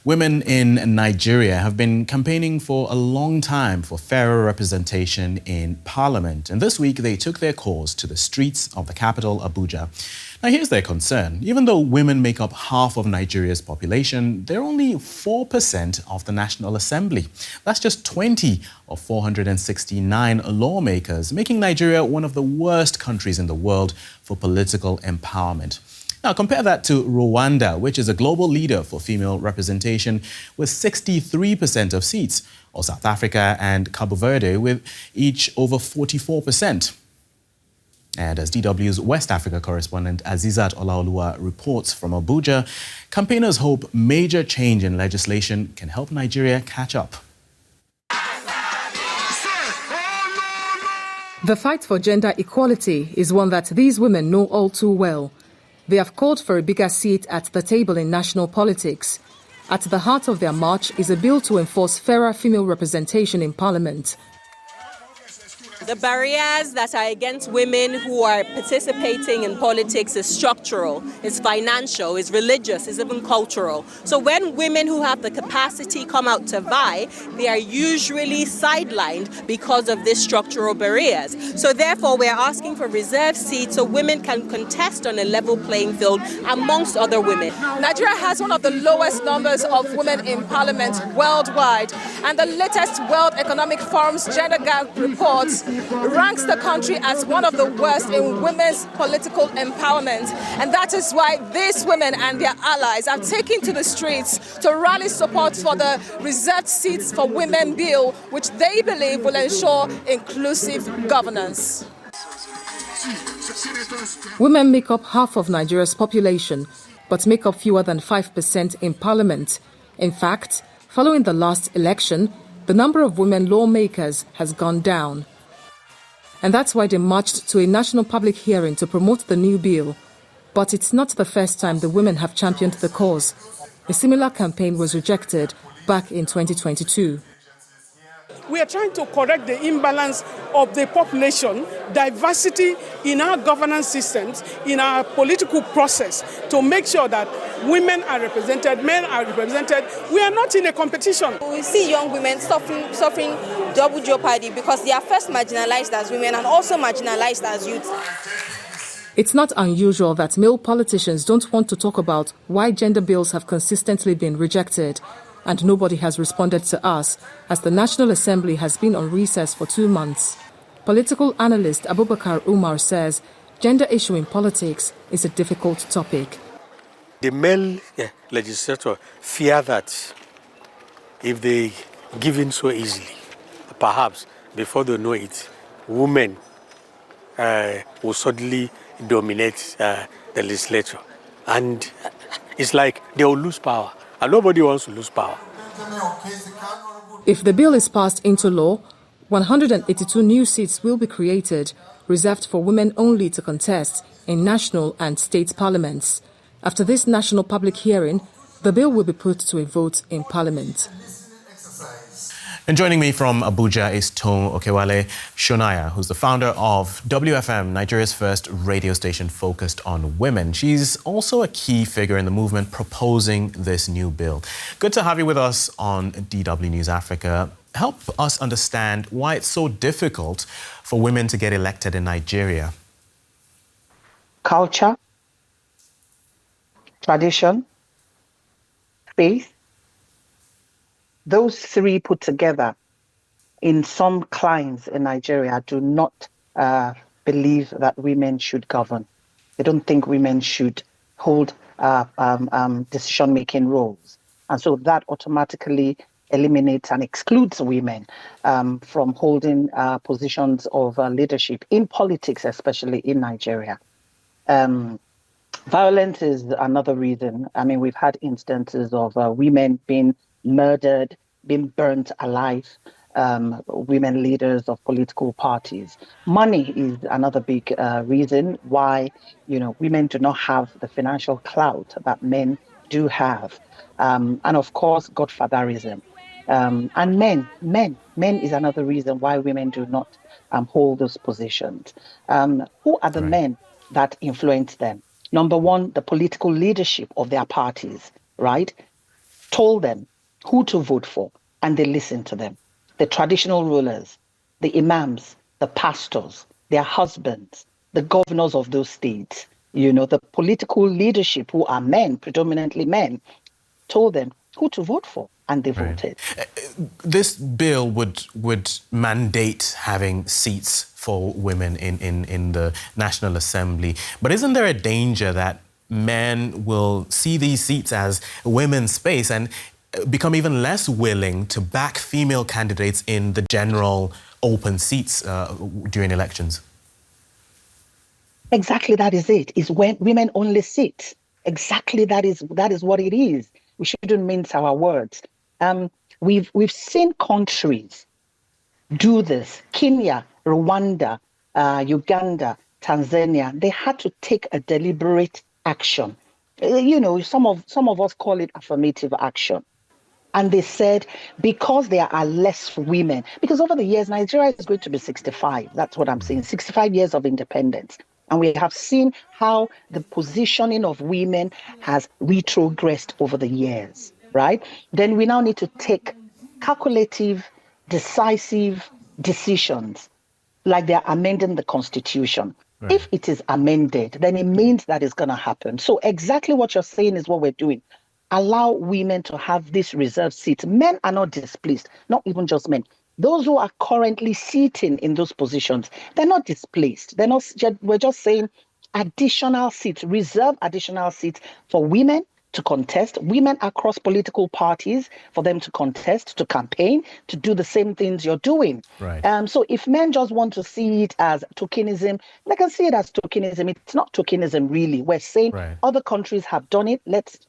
Women in Nigeria have been campaigning for a long time for fairer representation in parliament. And this week, they took their cause to the streets of the capital, Abuja. Now, here's their concern. Even though women make up half of Nigeria's population, they're only 4% of the National Assembly. That's just 20 of 469 lawmakers, making Nigeria one of the worst countries in the world for political empowerment. Now, compare that to Rwanda, which is a global leader for female representation with 63% of seats, or South Africa and Cabo Verde with each over 44%. And as DW's West Africa correspondent Azeezat Olaoluwa reports from Abuja, campaigners hope major change in legislation can help Nigeria catch up. The fight for gender equality is one that these women know all too well. They have called for a bigger seat at the table in national politics. At the heart of their march is a bill to enforce fairer female representation in parliament. The barriers that are against women who are participating in politics is structural, is financial, is religious, is even cultural. So when women who have the capacity come out to vie, they are usually sidelined because of these structural barriers. So therefore, we're asking for reserved seats so women can contest on a level playing field amongst other women. Nigeria has one of the lowest numbers of women in parliament worldwide, and the latest World Economic Forum's gender gap report ranks the country as one of the worst in women's political empowerment. And that is why these women and their allies have taken to the streets to rally support for the reserved seats for women bill, which they believe will ensure inclusive governance. Women make up half of Nigeria's population, but make up fewer than 5% in parliament. In fact, following the last election, the number of women lawmakers has gone down. And that's why they marched to a national public hearing to promote the new bill. But it's not the first time the women have championed the cause. A similar campaign was rejected back in 2022. We are trying to correct the imbalance of the population, diversity in our governance systems, in our political process, to make sure that women are represented, men are represented. We are not in a competition. We see young women suffering double jeopardy because they are first marginalized as women and also marginalized as youth. It's not unusual that male politicians don't want to talk about why gender bills have consistently been rejected. And nobody has responded to us, as the National Assembly has been on recess for 2 months. Political analyst Abubakar Umar says gender issue in politics is a difficult topic. The male legislature fear that if they give in so easily, perhaps before they know it, women will suddenly dominate the legislature. And it's like they will lose power. And nobody wants to lose power. If the bill is passed into law, 182 new seats will be created, reserved for women only to contest in national and state parliaments. After this national public hearing, the bill will be put to a vote in parliament. And joining me from Abuja is Toun Okewale Sonaiya, who's the founder of WFM, Nigeria's first radio station focused on women. She's also a key figure in the movement proposing this new bill. Good to have you with us on DW News Africa. Help us understand why it's so difficult for women to get elected in Nigeria. Culture, tradition, faith. Those three put together in some climes in Nigeria do not believe that women should govern. They don't think women should hold decision-making roles. And so that automatically eliminates and excludes women from holding positions of leadership in politics, especially in Nigeria. Violence is another reason. I mean, we've had instances of women being murdered, being burnt alive, women leaders of political parties. Money is another big reason why, women do not have the financial clout that men do have. And of course, godfatherism. And men is another reason why women do not hold those positions. Who are the men that influence them? Number one, the political leadership of their parties, right? told them who to vote for, and they listened to them. The traditional rulers, the imams, the pastors, their husbands, the governors of those states, the political leadership who are men, predominantly men, told them who to vote for, and they voted. This bill would mandate having seats for women in the National Assembly. But isn't there a danger that men will see these seats as women's space and become even less willing to back female candidates in the general open seats during elections? Exactly, that is it. Is when women only sit. Exactly, that is what it is. We shouldn't mince our words. We've seen countries do this. Kenya, Rwanda, Uganda, Tanzania. They had to take a deliberate action. Some of us call it affirmative action. And they said, because there are less women, because over the years, Nigeria is going to be 65. That's what I'm saying, 65 years of independence. And we have seen how the positioning of women has retrogressed over the years, right? Then we now need to take calculative, decisive decisions, like they're amending the Constitution. Right. If it is amended, then it means that it's going to happen. So exactly what you're saying is what we're doing. Allow women to have this reserved seat. Men are not displaced, not even just men. Those who are currently sitting in those positions, they're not displaced. We're just saying additional seats, reserve additional seats for women to contest, women across political parties, for them to contest, to campaign, to do the same things you're doing. Right. So if men just want to see it as tokenism, they can see it as tokenism. It's not tokenism, really. We're saying other countries have done it. Let's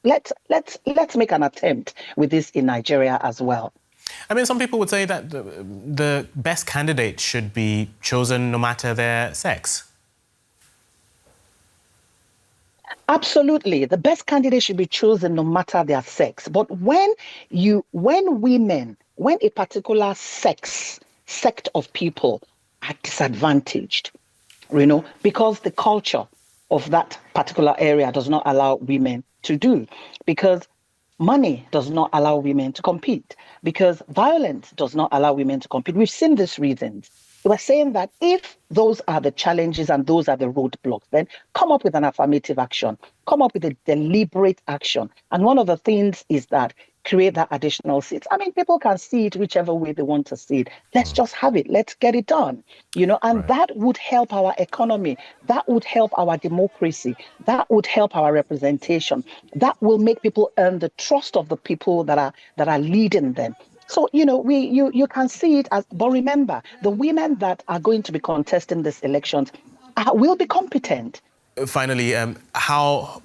make an attempt with this in Nigeria as well. I mean, some people would say that the best candidate should be chosen no matter their sex. Absolutely. The best candidate should be chosen no matter their sex. But when a particular sect of people are disadvantaged, because the culture of that particular area does not allow women to do, because money does not allow women to compete, because violence does not allow women to compete. We've seen these reasons. We're saying that if those are the challenges and those are the roadblocks, then come up with an affirmative action, come up with a deliberate action. And one of the things is that create that additional seats. I mean, people can see it whichever way they want to see it. Let's just have it. Let's get it done. And that would help our economy. That would help our democracy. That would help our representation. That will make people earn the trust of the people that are leading them. So, you can see it as, but remember, the women that are going to be contesting these elections will be competent. Finally, how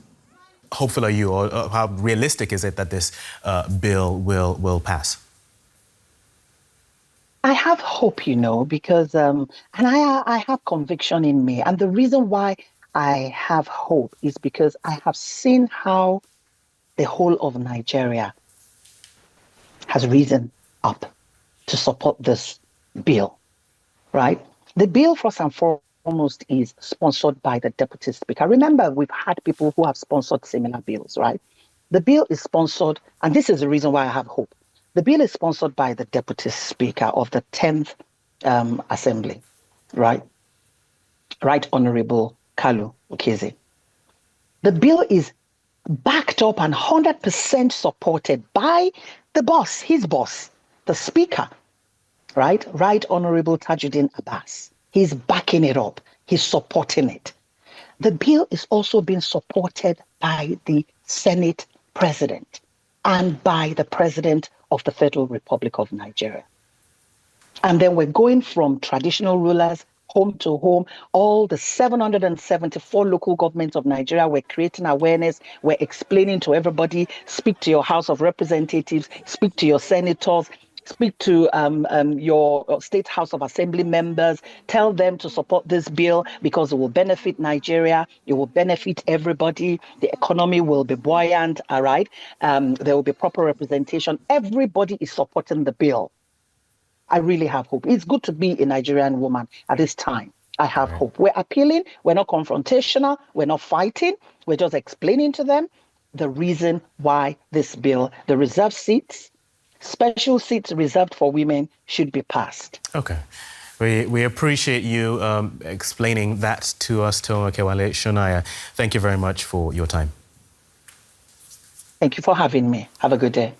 hopeful are you, or how realistic is it that this bill will pass? I have hope, because, and I have conviction in me. And the reason why I have hope is because I have seen how the whole of Nigeria has risen up to support this bill, right? The bill, first and foremost, is sponsored by the Deputy Speaker. Remember, we've had people who have sponsored similar bills, right? The bill is sponsored, and this is the reason why I have hope. The bill is sponsored by the Deputy Speaker of the 10th Assembly, right? Right Honorable Toun Okewale. The bill is backed up and 100% supported by the boss, his boss, the Speaker, right? Right Honorable Tajuddin Abbas. He's backing it up. He's supporting it. The bill is also being supported by the Senate President and by the President of the Federal Republic of Nigeria. And then we're going from traditional rulers home to home. All the 774 local governments of Nigeria, we're creating awareness. We're explaining to everybody, speak to your House of Representatives, speak to your senators, speak to your State House of Assembly members, tell them to support this bill because it will benefit Nigeria, it will benefit everybody, the economy will be buoyant, all right? There will be proper representation. Everybody is supporting the bill. I really have hope. It's good to be a Nigerian woman at this time. I have hope. We're appealing. We're not confrontational. We're not fighting. We're just explaining to them. the reason why this bill, the reserved seats, special seats reserved for women, should be passed. Okay. We appreciate you explaining that to us, Toun Okewale Sonaiya. Thank you very much for your time. Thank you for having me. Have a good day.